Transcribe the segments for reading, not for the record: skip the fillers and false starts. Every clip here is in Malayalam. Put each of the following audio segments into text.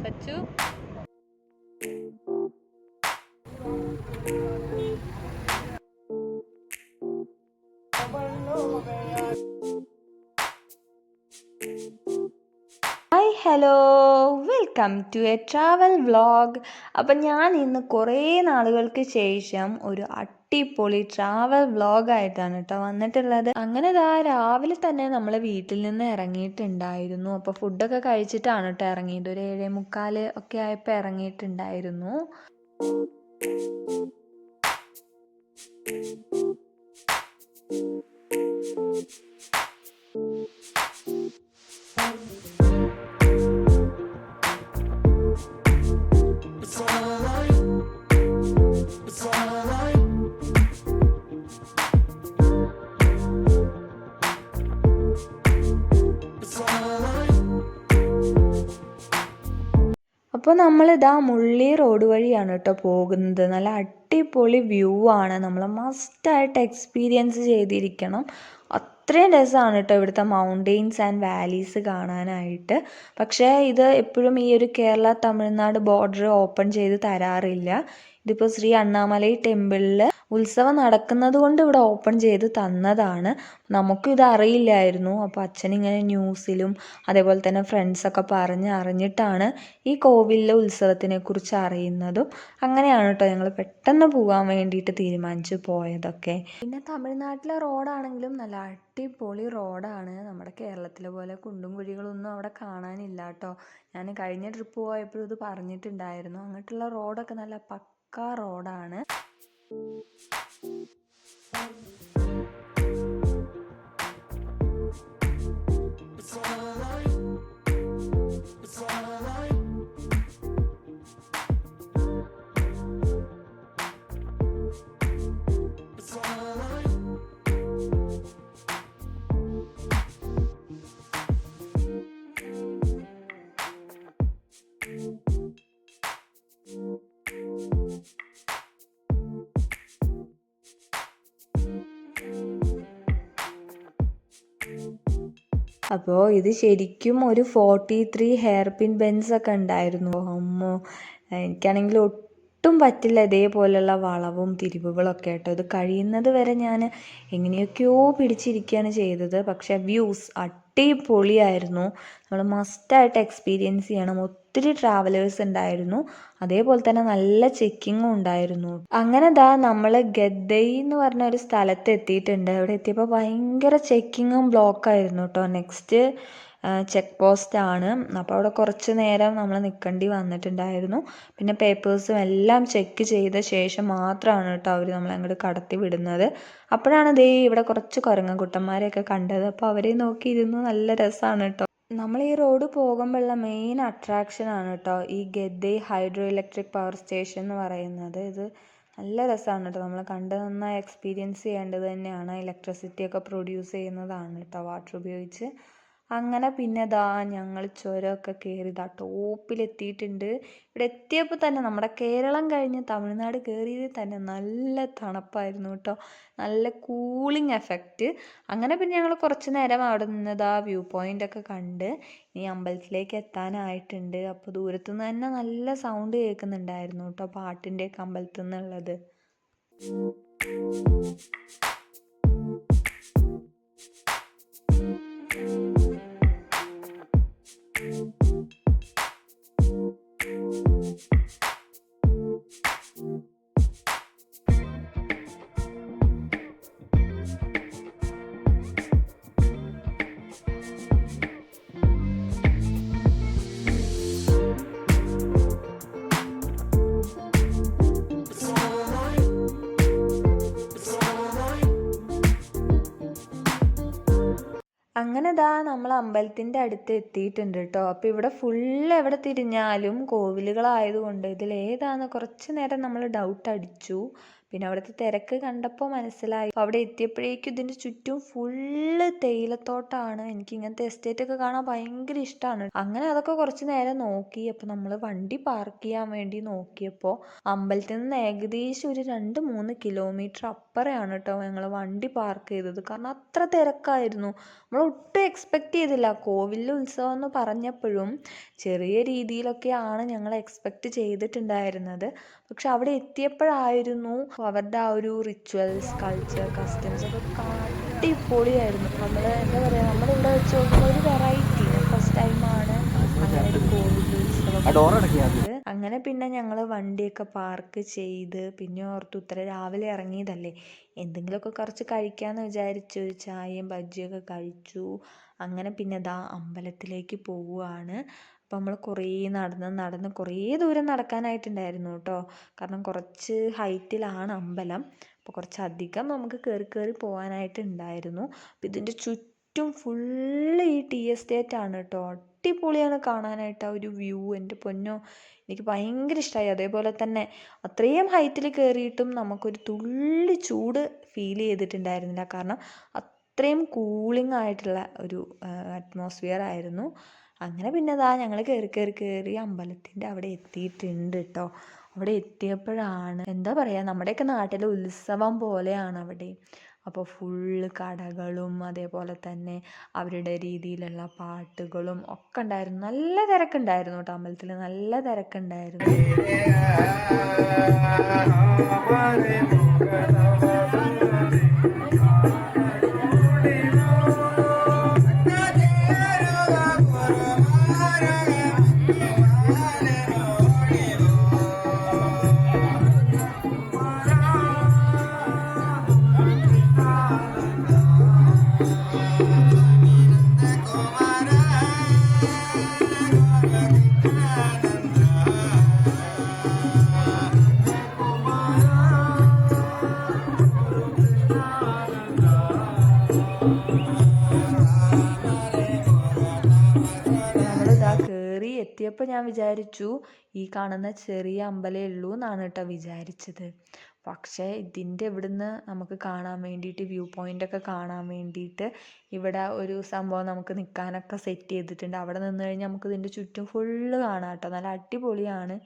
Sachu hi hello, welcome to a travel vlog. അപ്പം ഞാൻ ഇന്ന് കുറേ നാളുകൾക്ക് ശേഷം ഒരു അടിപൊളി ട്രാവൽ വ്ളോഗായിട്ടാണ് കേട്ടോ വന്നിട്ടുള്ളത്. അങ്ങനെ രാവിലെ തന്നെ നമ്മൾ വീട്ടിൽ നിന്ന് ഇറങ്ങിയിട്ടുണ്ടായിരുന്നു. അപ്പോൾ ഫുഡൊക്കെ കഴിച്ചിട്ടാണ് കേട്ടോ ഇറങ്ങിയത്. ഒരു 7:45 ഒക്കെ ആയപ്പോൾ ഇറങ്ങിയിട്ടുണ്ടായിരുന്നു. അപ്പോൾ നമ്മളിതാ മുള്ളി റോഡ് വഴിയാണ് കേട്ടോ പോകുന്നത്. നല്ല അടിപൊളി വ്യൂ ആണ്. നമ്മൾ മസ്റ്റായിട്ട് എക്സ്പീരിയൻസ് ചെയ്തിരിക്കണം. അത്രയും രസമാണ് കേട്ടോ ഇവിടുത്തെ മൗണ്ടെയ്ൻസ് ആൻഡ് വാലീസ് കാണാനായിട്ട്. പക്ഷേ ഇത് എപ്പോഴും ഈ ഒരു കേരള തമിഴ്നാട് ബോർഡർ ഓപ്പൺ ചെയ്ത് തരാറില്ല. ഇതിപ്പോൾ ശ്രീ അണ്ണാമലൈ ടെമ്പിളിൽ ഉത്സവം നടക്കുന്നത് കൊണ്ട് ഇവിടെ ഓപ്പൺ ചെയ്ത് തന്നതാണ്. നമുക്കും ഇത് അറിയില്ലായിരുന്നു. അപ്പോൾ അച്ഛനിങ്ങനെ ന്യൂസിലും അതേപോലെ തന്നെ ഫ്രണ്ട്സൊക്കെ അറിഞ്ഞിട്ടാണ് ഈ കോവിലിലെ ഉത്സവത്തിനെ കുറിച്ച് അറിയുന്നതും. അങ്ങനെയാണ് കേട്ടോ ഞങ്ങൾ പെട്ടെന്ന് പോകാൻ വേണ്ടിയിട്ട് തീരുമാനിച്ചു പോയതൊക്കെ. പിന്നെ തമിഴ്നാട്ടിലെ റോഡാണെങ്കിലും നല്ല അടിപൊളി റോഡാണ്. നമ്മുടെ കേരളത്തിലെ പോലെ കുണ്ടും കുഴികളൊന്നും അവിടെ കാണാനില്ല കേട്ടോ. ഞാൻ കഴിഞ്ഞ ട്രിപ്പ് പോയപ്പോഴും ഇത് പറഞ്ഞിട്ടുണ്ടായിരുന്നു. അങ്ങോട്ടുള്ള റോഡൊക്കെ നല്ല പക്കാ റോഡാണ്. അപ്പോൾ ഇത് ശരിക്കും ഒരു 43 ഹെയർ പിൻ ബെൻസ് ഒക്കെ ഉണ്ടായിരുന്നു. അമ്മോ, എനിക്കാണെങ്കിൽ ഒട്ടും പറ്റില്ല ഇതേപോലെയുള്ള വളവും തിരിവുകളൊക്കെ കേട്ടോ. ഇത് കഴിയുന്നത് വരെ ഞാൻ എങ്ങനെയൊക്കെയോ പിടിച്ചിരിക്കുകയാണ് ചെയ്തത്. പക്ഷേ വ്യൂസ് അടിപൊളിയായിരുന്നു. നമ്മൾ മസ്റ്റായിട്ട് എക്സ്പീരിയൻസ് ചെയ്യണം. ഒത്തിരി ട്രാവലേഴ്സ് ഉണ്ടായിരുന്നു. അതേപോലെ തന്നെ നല്ല ചെക്കിങ്ങും ഉണ്ടായിരുന്നു. അങ്ങനെ നമ്മൾ ഗദ്ദൈ എന്ന് പറഞ്ഞ ഒരു സ്ഥലത്ത് എത്തിയിട്ടുണ്ട്. അവിടെ എത്തിയപ്പോൾ ഭയങ്കര ചെക്കിങ്ങും ബ്ലോക്കായിരുന്നു കേട്ടോ. നെക്സ്റ്റ് ചെക്ക് പോസ്റ്റ് ആണ്. അപ്പോൾ അവിടെ കുറച്ച് നേരം നമ്മൾ നിൽക്കേണ്ടി വന്നിട്ടുണ്ടായിരുന്നു. പിന്നെ പേപ്പേഴ്സും എല്ലാം ചെക്ക് ചെയ്ത ശേഷം മാത്രമാണ് കേട്ടോ അവർ നമ്മളെ അങ്ങോട്ട് കടത്തി വിടുന്നത്. അപ്പോഴാണ് ഇവിടെ കുറച്ച് കുരങ്ങൻകുട്ടന്മാരെയൊക്കെ കണ്ടത്. അപ്പോൾ അവരെ നോക്കിയിരുന്നു. നല്ല രസമാണ് കേട്ടോ. നമ്മൾ ഈ റോഡ് പോകുമ്പോഴുള്ള മെയിൻ അട്രാക്ഷൻ ആണ് കേട്ടോ ഈ ഗദ്ദൈ ഹൈഡ്രോ ഇലക്ട്രിക് പവർ സ്റ്റേഷൻ എന്ന് പറയുന്നത്. ഇത് നല്ല രസമാണ് കേട്ടോ. നമ്മൾ കണ്ട് നന്നായി എക്സ്പീരിയൻസ് ചെയ്യേണ്ടത് തന്നെയാണ്. ഇലക്ട്രിസിറ്റി ഒക്കെ പ്രൊഡ്യൂസ് ചെയ്യുന്നതാണ് കേട്ടോ വാട്ടർ ഉപയോഗിച്ച്. അങ്ങനെ പിന്നെ ഞങ്ങൾ ചുരമൊക്കെ കയറി ടോപ്പിലെത്തിയിട്ടുണ്ട്. ഇവിടെ എത്തിയപ്പോൾ തന്നെ നമ്മുടെ കേരളം കഴിഞ്ഞ് തമിഴ്നാട് കയറിയതിൽ തന്നെ നല്ല തണുപ്പായിരുന്നു കേട്ടോ. നല്ല കൂളിംഗ് എഫക്റ്റ്. അങ്ങനെ പിന്നെ ഞങ്ങൾ കുറച്ച് നേരം അവിടെ നിന്ന് വ്യൂ പോയിൻ്റ് ഒക്കെ കണ്ട് ഇനി അമ്പലത്തിലേക്ക് എത്താനായിട്ടുണ്ട്. അപ്പോൾ ദൂരത്തു നിന്ന് തന്നെ നല്ല സൗണ്ട് കേൾക്കുന്നുണ്ടായിരുന്നു കേട്ടോ, പാട്ടിൻ്റെയൊക്കെ അമ്പലത്തിൽ നിന്നുള്ളത്. അങ്ങനെ നമ്മൾ അമ്പലത്തിൻ്റെ അടുത്ത് എത്തിയിട്ടുണ്ട് കേട്ടോ. അപ്പോൾ ഇവിടെ ഫുള്ള് എവിടെ തിരിഞ്ഞാലും കോവിലുകളായതുകൊണ്ട് ഇതിലേതാന്ന് കുറച്ച് നേരം നമ്മൾ ഡൗട്ട് അടിച്ചു. പിന്നെ അവിടുത്തെ തിരക്ക് കണ്ടപ്പോൾ മനസ്സിലായി. അപ്പോൾ അവിടെ എത്തിയപ്പോഴേക്കും ഇതിൻ്റെ ചുറ്റും ഫുള്ള് തേയിലത്തോട്ടമാണ്. എനിക്ക് ഇങ്ങനത്തെ എസ്റ്റേറ്റൊക്കെ കാണാൻ ഭയങ്കര ഇഷ്ടമാണ്. അങ്ങനെ അതൊക്കെ കുറച്ച് നേരം നോക്കി. അപ്പോൾ നമ്മൾ വണ്ടി പാർക്ക് ചെയ്യാൻ വേണ്ടി നോക്കിയപ്പോൾ അമ്പലത്തിൽ നിന്ന് ഏകദേശം ഒരു 2-3 കിലോമീറ്റർ അപ്പുറമാണ് കേട്ടോ ഞങ്ങൾ വണ്ടി പാർക്ക് ചെയ്തത്. കാരണം അത്ര തിരക്കായിരുന്നു. നമ്മൾ ഒട്ടും എക്സ്പെക്റ്റ് ചെയ്തില്ല. കോവിലിൽ ഉത്സവം എന്ന് പറഞ്ഞപ്പോഴും ചെറിയ രീതിയിലൊക്കെയാണ് ഞങ്ങൾ എക്സ്പെക്റ്റ് ചെയ്തിട്ടുണ്ടായിരുന്നത്. പക്ഷെ അവിടെ എത്തിയപ്പോഴായിരുന്നു അവരുടെ ആ ഒരു റിച്വൽസ്, കൾച്ചർ, കസ്റ്റംസ് ഒക്കെ അടിപൊളിയായിരുന്നു. നമ്മൾ എന്താ പറയുക, നമ്മളിവിടെ വെച്ച് നോക്കുമ്പോൾ ഒരു വെറൈറ്റി. ഫസ്റ്റ് ടൈമാണ് അങ്ങനെ ഒരു കോവിൽ ഉത്സവം. അങ്ങനെ പിന്നെ ഞങ്ങൾ വണ്ടിയൊക്കെ പാർക്ക് ചെയ്ത് പിന്നെ ഓർത്തു ഉത്തര രാവിലെ ഇറങ്ങിയതല്ലേ, എന്തെങ്കിലുമൊക്കെ കുറച്ച് കഴിക്കാമെന്ന് വിചാരിച്ചു. ഒരു ചായയും ബജ്ജിയൊക്കെ കഴിച്ചു. അങ്ങനെ പിന്നെ ദാ അമ്പലത്തിലേക്ക് പോവുകയാണ്. അപ്പോൾ നമ്മൾ കുറേ നടന്ന് കുറേ ദൂരം നടക്കാനായിട്ടുണ്ടായിരുന്നു കേട്ടോ. കാരണം കുറച്ച് ഹൈറ്റിലാണ് അമ്പലം. അപ്പോൾ കുറച്ചധികം നമുക്ക് കയറി പോകാനായിട്ടുണ്ടായിരുന്നു. അപ്പോൾ ഇതിൻ്റെ ചുറ്റും ഫുള്ള് ഈ ടീ എസ്റ്റേറ്റ് ആണ് കേട്ടോ. അടിപൊളിയാണ് കാണാനായിട്ട് ആ ഒരു വ്യൂ. എൻ്റെ പൊന്നോ, എനിക്ക് ഭയങ്കര ഇഷ്ടമായി. അതേപോലെ തന്നെ അത്രയും ഹൈറ്റിൽ കയറിയിട്ടും നമുക്കൊരു തുള്ളി ചൂട് ഫീൽ ചെയ്തിട്ടുണ്ടായിരുന്നില്ല. കാരണം അത്രയും കൂളിംഗ് ആയിട്ടുള്ള ഒരു അറ്റ്മോസ്ഫിയർ ആയിരുന്നു. അങ്ങനെ പിന്നെ അതാ ഞങ്ങൾ കയറി അമ്പലത്തിൻ്റെ അവിടെ എത്തിയിട്ടുണ്ട് കേട്ടോ. അവിടെ എത്തിയപ്പോഴാണ് എന്താ പറയുക, നമ്മുടെയൊക്കെ നാട്ടിലെ ഉത്സവം പോലെയാണ് അവിടെ. അപ്പോൾ ഫുള്ള് കടകളും അതേപോലെ തന്നെ അവരുടെ രീതിയിലുള്ള പാട്ടുകളും ഒക്കെ ഉണ്ടായിരുന്നു. നല്ല തിരക്കുണ്ടായിരുന്നു കേട്ടോ അമ്പലത്തിൽ, നല്ല തിരക്കുണ്ടായിരുന്നു. എത്തിയപ്പോൾ ഞാൻ വിചാരിച്ചു ഈ കാണുന്ന ചെറിയ അമ്പലമേ ഉള്ളൂ എന്നാണ് കേട്ടോ വിചാരിച്ചത്. പക്ഷേ ഇതിൻ്റെ ഇവിടുന്ന് നമുക്ക് കാണാൻ വേണ്ടിയിട്ട് വ്യൂ പോയിൻ്റൊക്കെ കാണാൻ വേണ്ടിയിട്ട് ഇവിടെ ഒരു സംഭവം നമുക്ക് നിൽക്കാനൊക്കെ സെറ്റ് ചെയ്തിട്ടുണ്ട്. അവിടെ നിന്ന് കഴിഞ്ഞാൽ നമുക്ക് ഇതിൻ്റെ ചുറ്റും ഫുള്ള് കാണാം കേട്ടോ. നല്ല അടിപൊളിയാണ്.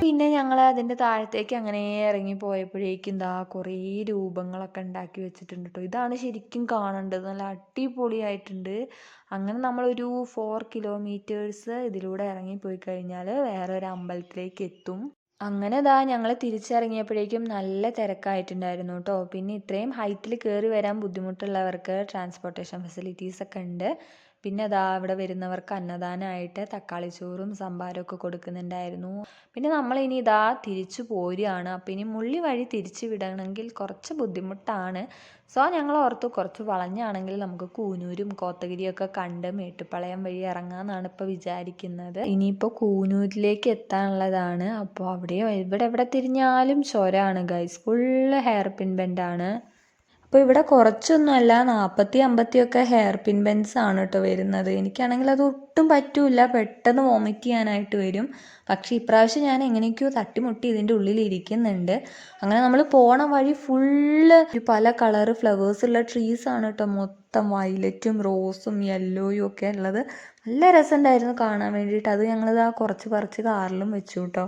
പിന്നെ ഞങ്ങൾ അതിൻ്റെ താഴത്തേക്ക് അങ്ങനെ ഇറങ്ങി പോയപ്പോഴേക്കും എന്താ കുറേ രൂപങ്ങളൊക്കെ ഉണ്ടാക്കി വെച്ചിട്ടുണ്ട് കേട്ടോ. ഇതാണ് ശരിക്കും കാണേണ്ടത്. നല്ല അടിപൊളിയായിട്ടുണ്ട്. അങ്ങനെ നമ്മളൊരു 4 കിലോമീറ്റേഴ്സ് ഇതിലൂടെ ഇറങ്ങിപ്പോയി കഴിഞ്ഞാൽ വേറൊരു അമ്പലത്തിലേക്ക് എത്തും. അങ്ങനെ ദാ ഞങ്ങൾ തിരിച്ചിറങ്ങിയപ്പോഴേക്കും നല്ല തിരക്കായിട്ടുണ്ടായിരുന്നു കേട്ടോ. പിന്നെ ഇത്രയും ഹൈറ്റിൽ കയറി വരാൻ ബുദ്ധിമുട്ടുള്ളവർക്ക് ട്രാൻസ്പോർട്ടേഷൻ ഫെസിലിറ്റീസ് ഒക്കെ ഉണ്ട്. പിന്നെ അതാ അവിടെ വരുന്നവർക്ക് അന്നദാനമായിട്ട് തക്കാളി ചോറും സംഭാരമൊക്കെ കൊടുക്കുന്നുണ്ടായിരുന്നു. പിന്നെ നമ്മളിനി ഇതാ തിരിച്ചു പോരുകയാണ്. അപ്പം ഇനി മുള്ളി വഴി തിരിച്ചു വിടണമെങ്കിൽ കുറച്ച് ബുദ്ധിമുട്ടാണ്. സോ ഞങ്ങൾ ഓർത്തു കുറച്ച് വളഞ്ഞാണെങ്കിൽ നമുക്ക് കൂനൂരും കോത്തഗിരിയൊക്കെ കണ്ട് മേട്ടുപ്പാളയം വഴി ഇറങ്ങാമെന്നാണ് ഇപ്പോൾ വിചാരിക്കുന്നത്. ഇനിയിപ്പോൾ കൂനൂരിലേക്ക് എത്താനുള്ളതാണ്. അപ്പോൾ അവിടെ എവിടെ തിരിഞ്ഞാലും ചുരമാണ് ഗൈസ്. ഫുള്ള് ഹെയർ പിൻ ബെൻഡാണ്. അപ്പോൾ ഇവിടെ കുറച്ചൊന്നുമല്ല 40-50 ഒക്കെ ഹെയർ പിൻ ബെൻസ് ആണ് കേട്ടോ വരുന്നത്. എനിക്കാണെങ്കിൽ അത് ഒട്ടും പറ്റൂല, പെട്ടെന്ന് വോമിറ്റ് ചെയ്യാനായിട്ട് വരും. പക്ഷേ ഇപ്രാവശ്യം ഞാൻ എങ്ങനെയൊക്കെയോ തട്ടിമുട്ടി ഇതിൻ്റെ ഉള്ളിൽ ഇരിക്കുന്നുണ്ട്. അങ്ങനെ നമ്മൾ പോണ വഴി ഫുള്ള് പല കളർ ഫ്ലവേഴ്സുള്ള ട്രീസാണ് കേട്ടോ. മൊത്തം വയലറ്റും റോസും യെല്ലോയും ഒക്കെ ഉള്ളത്. നല്ല രസമുണ്ടായിരുന്നു കാണാൻ വേണ്ടിയിട്ട്. അത് ഞങ്ങളിതാ കുറച്ച് പറിച്ച് കാറിലും വെച്ചു കേട്ടോ.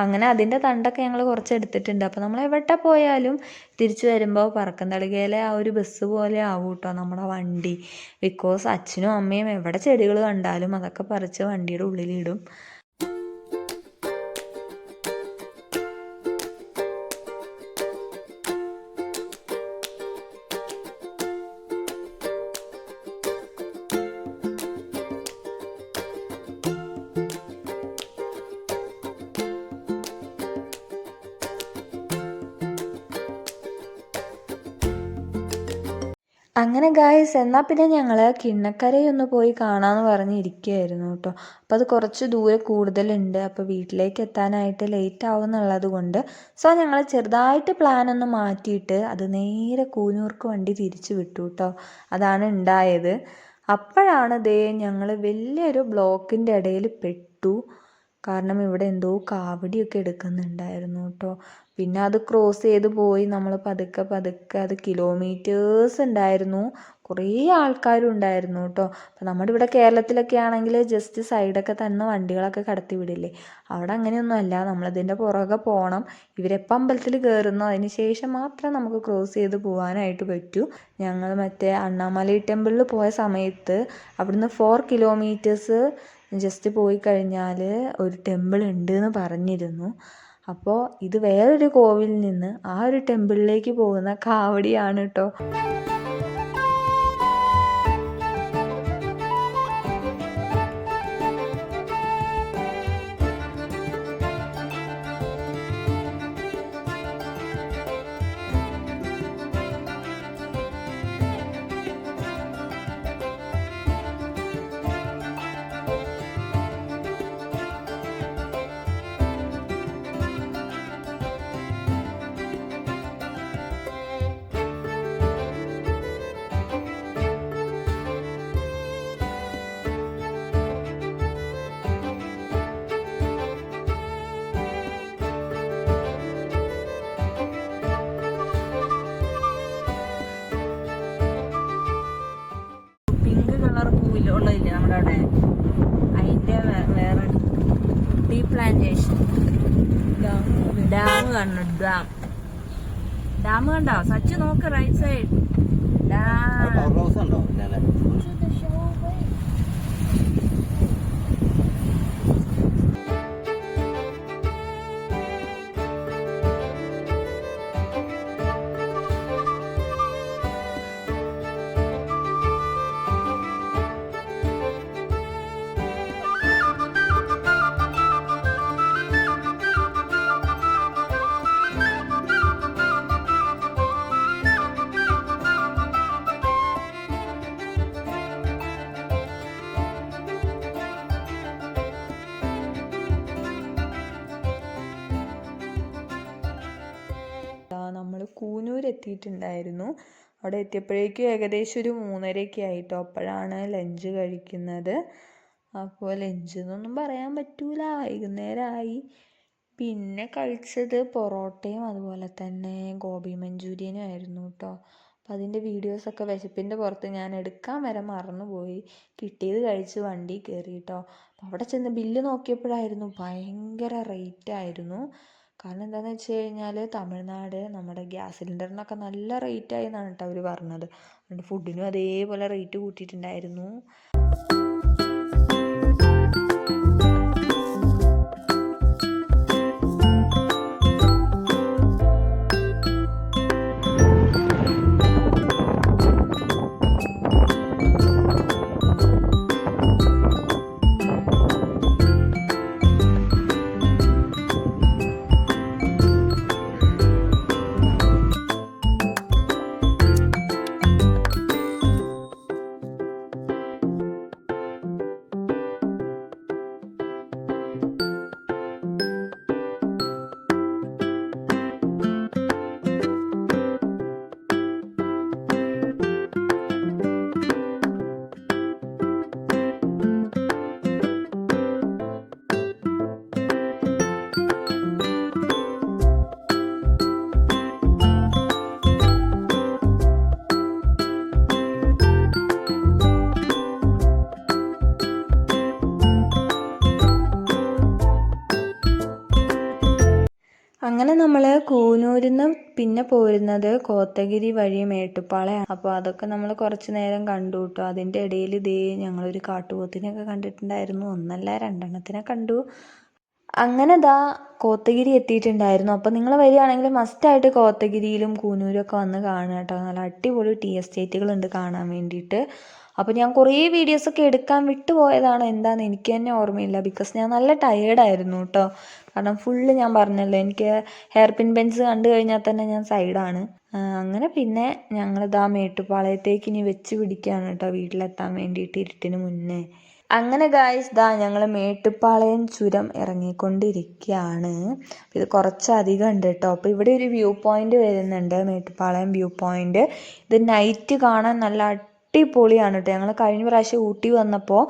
അങ്ങനെ അതിൻ്റെ തണ്ടൊക്കെ ഞങ്ങൾ കുറച്ച് എടുത്തിട്ടുണ്ട്. അപ്പോൾ നമ്മൾ എവിടെ പോയാലും തിരിച്ചു വരുമ്പോൾ പറക്കന്തളികയിലെ ആ ഒരു ബസ് പോലെ ആവും കേട്ടോ നമ്മുടെ വണ്ടി. ബിക്കോസ് അച്ഛനും അമ്മയും എവിടെ ചെടികൾ കണ്ടാലും അതൊക്കെ പറിച്ച് വണ്ടിയുടെ ഉള്ളിലിടും. അങ്ങനെ ഗായ്സ്, എന്നാൽ പിന്നെ ഞങ്ങൾ കിണ്ണക്കരയൊന്ന് പോയി കാണാമെന്ന് പറഞ്ഞിരിക്കുകയായിരുന്നു കേട്ടോ. അപ്പോൾ അത് കുറച്ച് ദൂരെ കൂടുതലുണ്ട്. അപ്പോൾ വീട്ടിലേക്ക് എത്താനായിട്ട് ലേറ്റ് ആവും എന്നുള്ളത് കൊണ്ട് ഞങ്ങൾ ചെറുതായിട്ട് പ്ലാനൊന്ന് മാറ്റിയിട്ട് അത് നേരെ കൂനൂർക്ക് വണ്ടി തിരിച്ചു വിട്ടു കേട്ടോ. അതാണ് ഉണ്ടായത്. അപ്പോഴാണ് ഞങ്ങൾ വലിയൊരു ബ്ലോക്കിൻ്റെ ഇടയിൽ പെട്ടു. കാരണം ഇവിടെ എന്തോ കാവടിയൊക്കെ എടുക്കുന്നുണ്ടായിരുന്നു കേട്ടോ. പിന്നെ അത് ക്രോസ് ചെയ്ത് പോയി നമ്മൾ പതുക്കെ പതുക്കെ, അത് കിലോമീറ്റേഴ്സ് ഉണ്ടായിരുന്നു. കുറേ ആൾക്കാരും ഉണ്ടായിരുന്നു കേട്ടോ. അപ്പം നമ്മുടെ ഇവിടെ കേരളത്തിലൊക്കെ ആണെങ്കിൽ ജസ്റ്റ് സൈഡൊക്കെ തന്നെ വണ്ടികളൊക്കെ കടത്തി വിടില്ലേ. അവിടെ അങ്ങനെയൊന്നുമല്ല, നമ്മളിതിൻ്റെ പുറകെ പോകണം. ഇവരെപ്പം അമ്പലത്തിൽ കയറുന്നോ അതിന് ശേഷം മാത്രം നമുക്ക് ക്രോസ് ചെയ്ത് പോകാനായിട്ട് പറ്റൂ. ഞങ്ങൾ മറ്റേ അണ്ണാമലൈ ടെമ്പിളിൽ പോയ സമയത്ത് അവിടുന്ന് 4 കിലോമീറ്റേഴ്സ് ജസ്റ്റ് പോയി കഴിഞ്ഞാൽ ഒരു ടെമ്പിൾ ഉണ്ട് എന്ന് പറഞ്ഞിരുന്നു. അപ്പോൾ ഇത് വേറൊരു കോവിലിൽ നിന്ന് ആ ഒരു ടെമ്പിളിലേക്ക് പോകുന്ന കാവടിയാണ് കേട്ടോ. ഉള്ളതില്ലേ നമ്മുടെ അവിടെ, അതിൻ്റെ വേറെ ടീ പ്ലാന്റേഷൻ ഡാം കാണണം. ഡാം കണ്ടോ സച്ച്? നോക്ക് റൈറ്റ് സൈഡ് ഡാം. നമ്മൾ കൂനൂർ എത്തിയിട്ടുണ്ടായിരുന്നു. അവിടെ എത്തിയപ്പോഴേക്കും ഏകദേശം ഒരു 3:30 ആയിട്ടോ. അപ്പോഴാണ് ലഞ്ച് കഴിക്കുന്നത്. അപ്പോൾ ലഞ്ച് എന്നൊന്നും പറയാൻ പറ്റൂല, വൈകുന്നേരമായി. പിന്നെ കഴിച്ചത് പൊറോട്ടയും അതുപോലെ തന്നെ ഗോബി മഞ്ചൂരിയനും ആയിരുന്നു കേട്ടോ. അപ്പോൾ അതിൻ്റെ വീഡിയോസൊക്കെ വിശപ്പിൻ്റെ പുറത്ത് ഞാൻ എടുക്കാൻ വരെ മറന്നുപോയി. കിട്ടിയത് കഴിച്ച് വണ്ടി കയറി കേട്ടോ. അപ്പോൾ അവിടെ ചെന്ന് ബില്ല് നോക്കിയപ്പോഴായിരുന്നു ഭയങ്കര റേറ്റ് ആയിരുന്നു. കാരണം എന്താണെന്ന് വെച്ച് കഴിഞ്ഞാൽ തമിഴ്നാട് നമ്മുടെ ഗ്യാസ് സിലിണ്ടറിനൊക്കെ നല്ല റേറ്റായി എന്നാണ് കേട്ടോ അവർ പറഞ്ഞത്. അതുകൊണ്ട് ഫുഡിനും അതേപോലെ റേറ്റ് കൂട്ടിയിട്ടുണ്ടായിരുന്നു. അങ്ങനെ നമ്മൾ കൂനൂരിൽ നിന്ന് പിന്നെ പോരുന്നത് കോത്തഗിരി വഴി മേട്ടുപ്പാളയാണ്. അപ്പോൾ അതൊക്കെ നമ്മൾ കുറച്ച് നേരം കണ്ടു കേട്ടോ. അതിൻ്റെ ഇടയിൽ ഇതേ ഞങ്ങളൊരു കാട്ടുപോത്തിനെയൊക്കെ കണ്ടിട്ടുണ്ടായിരുന്നു. ഒന്നല്ല രണ്ടെണ്ണത്തിനെ കണ്ടു. അങ്ങനെ കോത്തഗിരി എത്തിയിട്ടുണ്ടായിരുന്നു. അപ്പോൾ നിങ്ങൾ വരികയാണെങ്കിൽ മസ്റ്റായിട്ട് കോത്തഗിരിയിലും കൂനൂരൊക്കെ വന്ന് കാണുക കേട്ടോ. നല്ല അടിപൊളി ടീ എസ്റ്റേറ്റുകളുണ്ട് കാണാൻ വേണ്ടിയിട്ട്. അപ്പോൾ ഞാൻ കുറേ വീഡിയോസൊക്കെ എടുക്കാൻ വിട്ടുപോയതാണ്, എന്താണെന്ന് എനിക്ക് തന്നെ ഓർമ്മയില്ല. ബിക്കോസ് ഞാൻ നല്ല ടയേർഡായിരുന്നു കേട്ടോ. കാരണം ഫുള്ള് ഞാൻ പറഞ്ഞല്ലോ, എനിക്ക് ഹെയർ പിൻ ബെൻസ് കണ്ടു കഴിഞ്ഞാൽ തന്നെ ഞാൻ സൈഡാണ്. അങ്ങനെ പിന്നെ ഞങ്ങളിതാ മേട്ടുപ്പാളയത്തേക്ക് ഇനി വെച്ച് പിടിക്കുകയാണ് കേട്ടോ, വീട്ടിലെത്താൻ വേണ്ടിയിട്ട് ഇരുട്ടിന് മുന്നേ. അങ്ങനെ ഗായ്സ് ഞങ്ങൾ മേട്ടുപ്പാളയം ചുരം ഇറങ്ങിക്കൊണ്ടിരിക്കുകയാണ്. ഇത് കുറച്ചധികം ഉണ്ട് കേട്ടോ. അപ്പോൾ ഇവിടെ ഒരു വ്യൂ പോയിന്റ് വരുന്നുണ്ട്, മേട്ടുപ്പാളയം വ്യൂ പോയിന്റ്. ഇത് നൈറ്റ് കാണാൻ നല്ല അടിപൊളിയാണ് കേട്ടോ. ഞങ്ങൾ കഴിഞ്ഞ പ്രാവശ്യം ഊട്ടി വന്നപ്പോൾ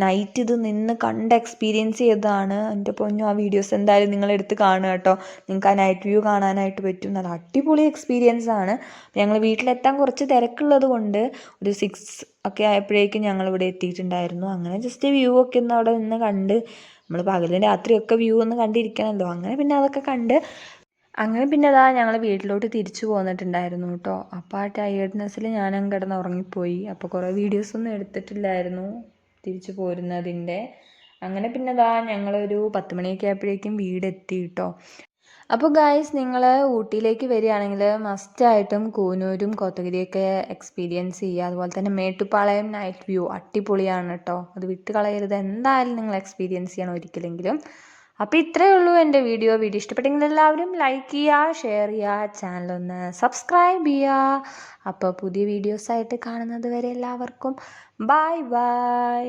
നൈറ്റ് ഇത് നിന്ന് കണ്ട് എക്സ്പീരിയൻസ് ചെയ്തതാണ്. എൻ്റെ പൊന്നു, ആ വീഡിയോസ് എന്തായാലും നിങ്ങളെടുത്ത് കാണുക കേട്ടോ. നിങ്ങൾക്ക് ആ നൈറ്റ് വ്യൂ കാണാനായിട്ട് പറ്റും. നല്ല അടിപൊളി എക്സ്പീരിയൻസ് ആണ്. ഞങ്ങൾ വീട്ടിലെത്താൻ കുറച്ച് തിരക്കുള്ളത് കൊണ്ട് ഒരു 6 ഒക്കെ ആയപ്പോഴേക്കും ഞങ്ങളിവിടെ എത്തിയിട്ടുണ്ടായിരുന്നു. അങ്ങനെ ജസ്റ്റ് വ്യൂ ഒക്കെ ഒന്ന് അവിടെ നിന്ന് കണ്ട്, നമ്മൾ പകലും രാത്രിയൊക്കെ വ്യൂ ഒന്ന് കണ്ടിരിക്കണമല്ലോ. അങ്ങനെ പിന്നെ അതൊക്കെ കണ്ട് ഞങ്ങൾ വീട്ടിലോട്ട് തിരിച്ചു പോന്നിട്ടുണ്ടായിരുന്നു കേട്ടോ. അപ്പോൾ ആ ടയേർഡ്നെസ്സിൽ ഞാനങ്ങ് കിടന്ന് ഉറങ്ങിപ്പോയി. അപ്പോൾ കുറേ വീഡിയോസൊന്നും എടുത്തിട്ടില്ലായിരുന്നു തിരിച്ചു പോരുന്നതിൻ്റെ. അങ്ങനെ ഞങ്ങളൊരു 10 മണിയൊക്കെ ആയപ്പോഴേക്കും വീടെത്തി കേട്ടോ. അപ്പോൾ ഗായ്സ്, നിങ്ങൾ ഊട്ടിയിലേക്ക് വരികയാണെങ്കിൽ മസ്റ്റായിട്ടും കൂനൂരും കോത്തഗിരിയൊക്കെ എക്സ്പീരിയൻസ് ചെയ്യുക. അതുപോലെ തന്നെ മേട്ടുപ്പാളയം നൈറ്റ് വ്യൂ അടിപൊളിയാണ് കേട്ടോ. അത് വിട്ട് കളയരുത്, എന്തായാലും നിങ്ങൾ എക്സ്പീരിയൻസ് ചെയ്യണം ഒരിക്കലെങ്കിലും. അപ്പോൾ ഇത്രയേ ഉള്ളൂ എൻ്റെ വീഡിയോ. ഇഷ്ടപ്പെട്ടെങ്കിൽ എല്ലാവരും ലൈക്ക് ചെയ്യുക, ഷെയർ ചെയ്യുക, ചാനലൊന്ന് സബ്സ്ക്രൈബ് ചെയ്യുക. അപ്പോൾ പുതിയ വീഡിയോസായിട്ട് കാണുന്നത് വരെ എല്ലാവർക്കും ബൈ ബൈ.